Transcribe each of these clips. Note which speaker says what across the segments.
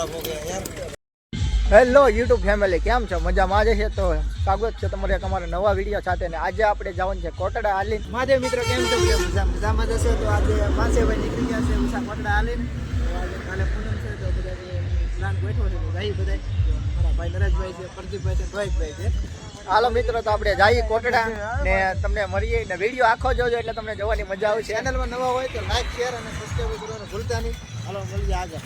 Speaker 1: खराब हो गया यार।
Speaker 2: હેલો યુટ્યુબ ફેમિલી, કેમ છો? મજામાં જ છે? તો સ્વાગત છે તમારે એક અમારા નવા વિડીયો સાથે. ને આજે આપણે જવાનું છે કોટડા હાલીન.
Speaker 1: મહાદેવ મિત્રો કેમ છો? મજામાં જશે. તો આજે માસેભાઈ નીકળી ગયા છે ઉષા કોટડા હાલીન. આજે કાલે પૂનમ છે તો બધા પ્લાન ગોઠવો છે. ભાઈ બધા મારા ભાઈ નરેશભાઈ છે, પ્રદીપભાઈ છે, રોહિતભાઈ છે.
Speaker 2: હાલો મિત્રો, તો આપણે જઈએ કોટડા ને તમને મળીએ ને વિડીયો આખો જોજો એટલે તમને જોવાની મજા આવશે.
Speaker 1: ચેનલમાં નવા હોય તો લાઈક, શેર અને સબસ્ક્રાઈબ કરવાનું ભૂલતા નહીં. હાલો મળીએ આગળ.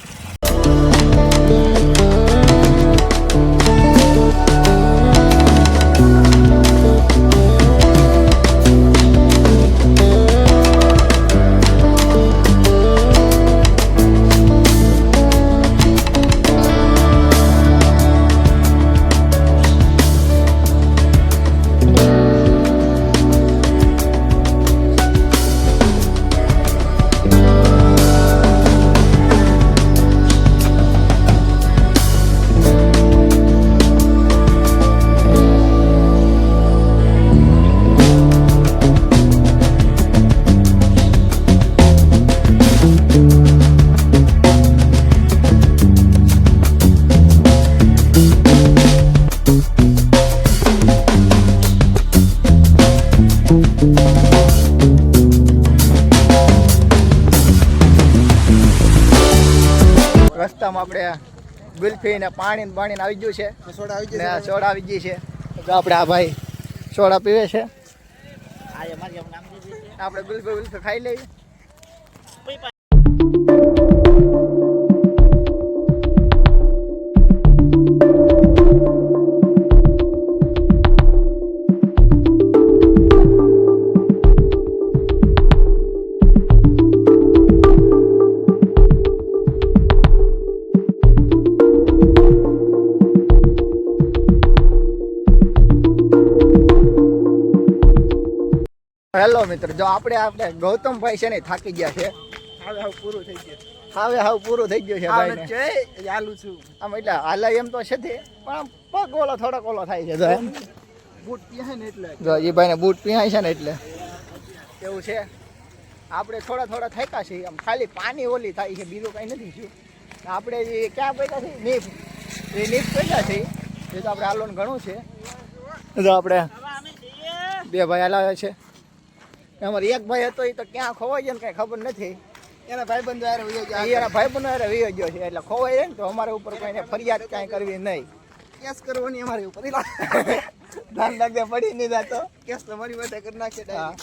Speaker 2: રસ્તામાં આપણે ગુલ્ફી ને પાણી આવી ગયું છે.
Speaker 1: સોડા આવી
Speaker 2: ને
Speaker 1: જશે.
Speaker 2: સોડા આવી ગઈ છે. તો આપણે આ ભાઈ સોડા પીવે છે. આપણે ગુલ્ફી ખાઈ લઈએ. હેલો મિત્ર, જો આપણે ગૌતમભાઈ છે ને થાકી ગયા છે.
Speaker 1: હવે પૂરું થઈ ગયું.
Speaker 2: હાવ પૂરું થઈ ગયું છે ભાઈ ને.
Speaker 1: ચાલુ છું
Speaker 2: આમ એટલે હાલે એમ તો છે પણ આમ પગ થોડોક ઓલો થાય છે. જો એમ
Speaker 1: બૂટ પીએ ને એટલે
Speaker 2: જો એ ભાઈને બૂટ પીવાય છે ને એટલે એવું છે. આપણે થોડા થાક્યા છીએ. આમ ખાલી પાણી ઓલી થાય છે, બીજું કંઈ નથી થયું. આપણે જે ક્યાં પૈસા છે નીફ પૈસા છે એ તો આપણે હાલવાનું ઘણું છે. જો આપણે બે ભાઈ હલાવે છે. અમારે એક ભાઈ હતો એ તો ક્યાં ખોવાઈ ગયો ને કઈ ખબર નથી.
Speaker 1: એના ભાઈબંધો યાર વયો ગયા.
Speaker 2: એના ભાઈબંધો યાર વયો ગયો છે એટલે ખોવાઈ જાય ને તો અમારા ઉપર કોઈને ફરિયાદ કાંઈ કરવી નહીં.
Speaker 1: કેસ કરવાની અમારી ઉપર.
Speaker 2: ધ્યાન રાખજે પડી નહીં જાતો.
Speaker 1: કેસ તમારી માટે કરી નાખે.
Speaker 2: હા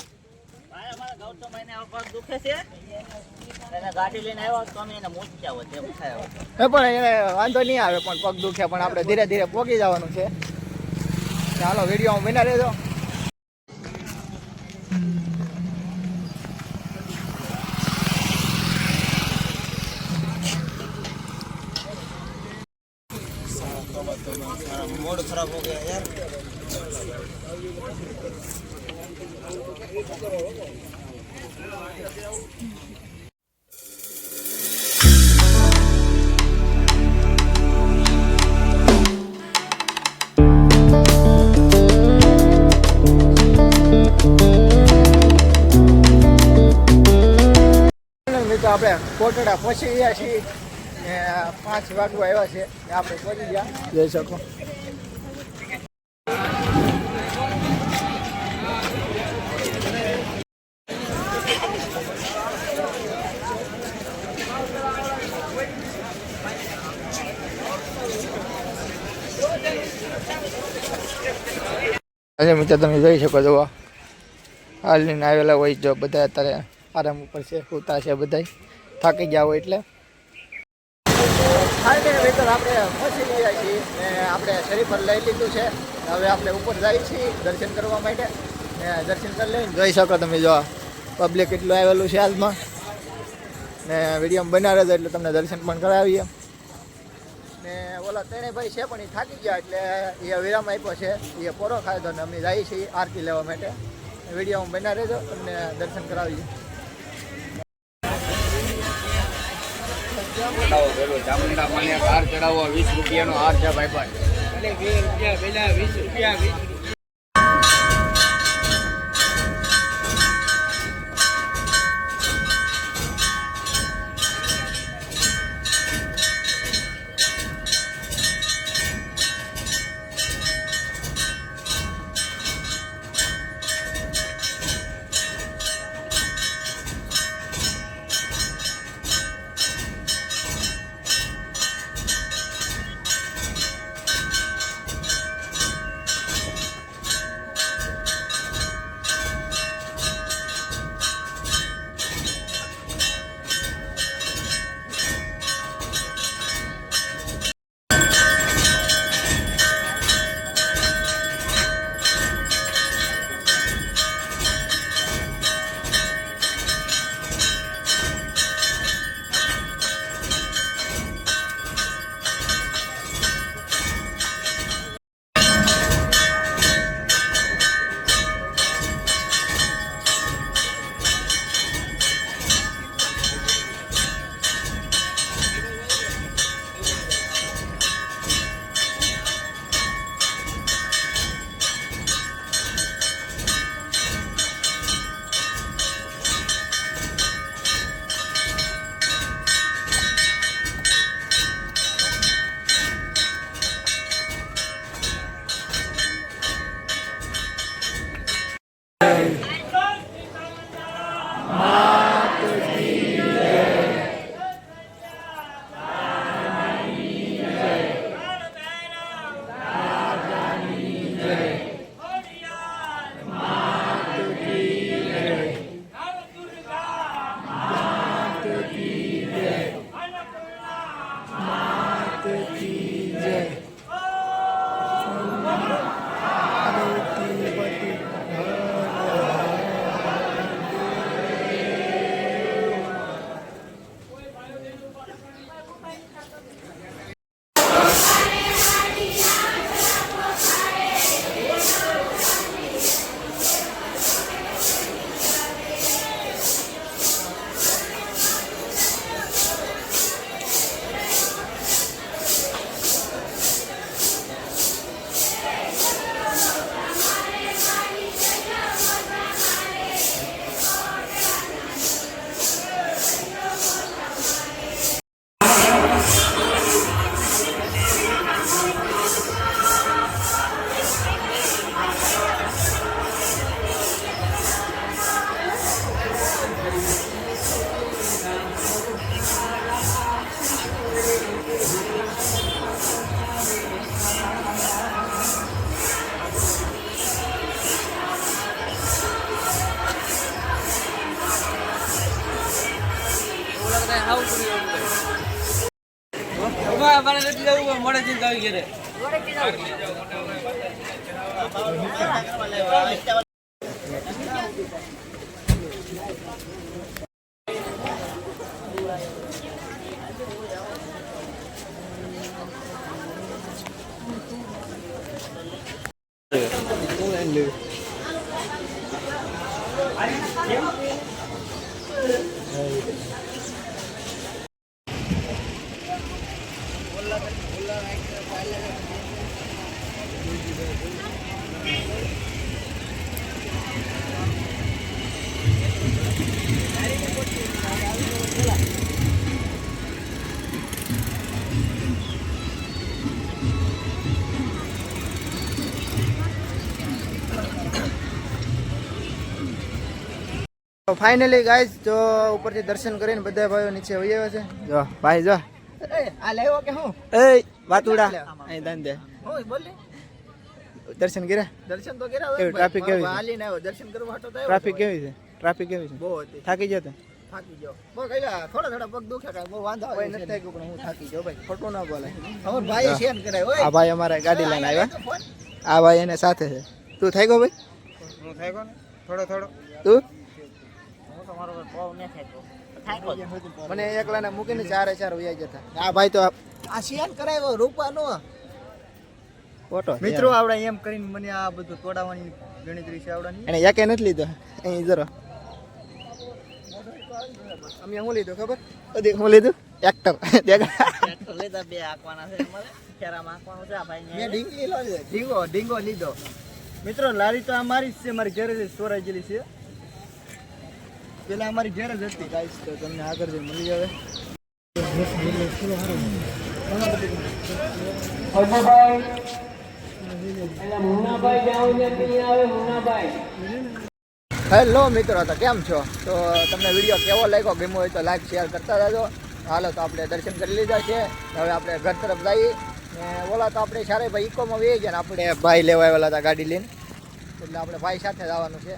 Speaker 2: પણ એને વાંધો નહીં આવે, પણ પગ દુખે પણ આપણે ધીરે ધીરે પોગી જવાનું છે. ચાલો વિડીયો વિના રહેજો.
Speaker 1: मूड खराब हो गया यार.
Speaker 2: આપણે કોટડા પહોંચી ગયા છીએ. 5 વાગવા આવ્યા છે. આપણે પહોંચી ગયા, જોઈ શકો. આજે મિત્ર તમે જોઈ શકો છો, હાલીને આવેલા હોય. જો બધા અત્યારે આરામ ઉપર છે, સૂતા છે, બધા થાકી ગયા હોય એટલે. મિત્ર આપણે પહોંચી ગયા છીએ ને આપણે શરીફર લઈ લીધું છે. હવે આપણે ઉપર જઈએ છીએ દર્શન કરવા માટે. ને દર્શન કરી લઈને જોઈ શકો તમે, જો પબ્લિક એટલું આવેલું છે હાલમાં. ને વિડીયો બનાવે છે એટલે તમને દર્શન પણ કરાવીએ. ને ઓલા ત્રણેય ભાઈ છે પણ એ થાકી ગયા એટલે એ વિરામ આપ્યો છે. એ પોરો ખાધો ને અમે જઈએ છીએ આરતી લેવા માટે. વિડીયો બનાવી રહેજો, તમને દર્શન કરાવીએ.
Speaker 3: ચામુંડા માને હાર ચડાવો 20 રૂપિયાનો હાર છે ભાઈ ભાઈ. 20 રૂપિયા પેલા 20 રૂપિયા.
Speaker 1: ફાઇનલી ગાઈઝ જો ઉપરથી દર્શન કરીને બધા ભાઈઓ નીચે વહી આવ્યા છે. જો ભાઈ જો
Speaker 2: આ લેવો કે હું
Speaker 1: એ વાતુડા અહીં દાન દે
Speaker 2: હું બોલ ને.
Speaker 1: દર્શન કર્યા.
Speaker 2: દર્શન તો કર્યા
Speaker 1: કેવું ટ્રાફિક કેવી છે?
Speaker 2: હાલીને આવ્યો દર્શન કરવા હાટો તો આવ્યો.
Speaker 1: ટ્રાફિક કેવી છે? ટ્રાફિક કેવી છે?
Speaker 2: બહુ હતી.
Speaker 1: થાકી ગયો તો?
Speaker 2: થાકી ગયો બહુ કઈલા થોડા પગ દુખે કાંઈ બહુ વાંધો
Speaker 1: કોઈ
Speaker 2: આવે
Speaker 1: નથી થાક્યું પણ હું થાકી ગયો ભાઈ. ખોટું ના બોલે.
Speaker 2: અમાર ભાઈએ શેર કરાય ઓય
Speaker 1: આ ભાઈ અમારે ગાડી લઈને આવ્યા.
Speaker 2: ફોન
Speaker 1: આ ભાઈ એને સાથે છે. તું થઈ ગયો ભાઈ?
Speaker 3: હું થાય કોને થોડો
Speaker 1: તું
Speaker 2: તમારો પાવ ન થાય
Speaker 1: મને એકલાને મૂકીને ચારે ચાર વયા જતા. આ ભાઈ તો
Speaker 2: આ શેર કરાયો રૂપાનો
Speaker 1: ફોટો
Speaker 2: મિત્રો આવડે એમ કરીને મને આ બધું તોડાવવાની ગણતરી છે આવડવાની
Speaker 1: એને યાકે નથી લીધો. અહીં જરો અમે શું લીધું ખબર? હું લીધું એક્ટર.
Speaker 2: લેતા બે આંકવાના છે અમારે ખેરામાં આંકવાનું છે આ ભાઈ મેં ઢીંગો લીધો મિત્રો. લારી તો અમારી જ છે, મારી ઘરે જ સોરાઈ ગયેલી છે. પેલા અમારી ઘરે જ હતી.
Speaker 1: ગાઈસ તો તમને આગળ જઈને મળી આવે.
Speaker 2: હેલો મિત્રો, તો કેમ છો? તો તમને વિડીયો કેવો લાગ્યો, ગમ્યો હોય તો લાઈક શેર કરતા રહેજો. હાલો તો આપણે દર્શન કરી લીધા છે, હવે આપણે ઘર તરફ જઈએ. ને ઓલા તો આપણે સારે ભાઈ ઇકોમાં વહી ગયા ને આપણે ભાઈ લેવા આવેલા હતા ગાડી લઈને, એટલે આપણે ભાઈ સાથે જવાનું છે.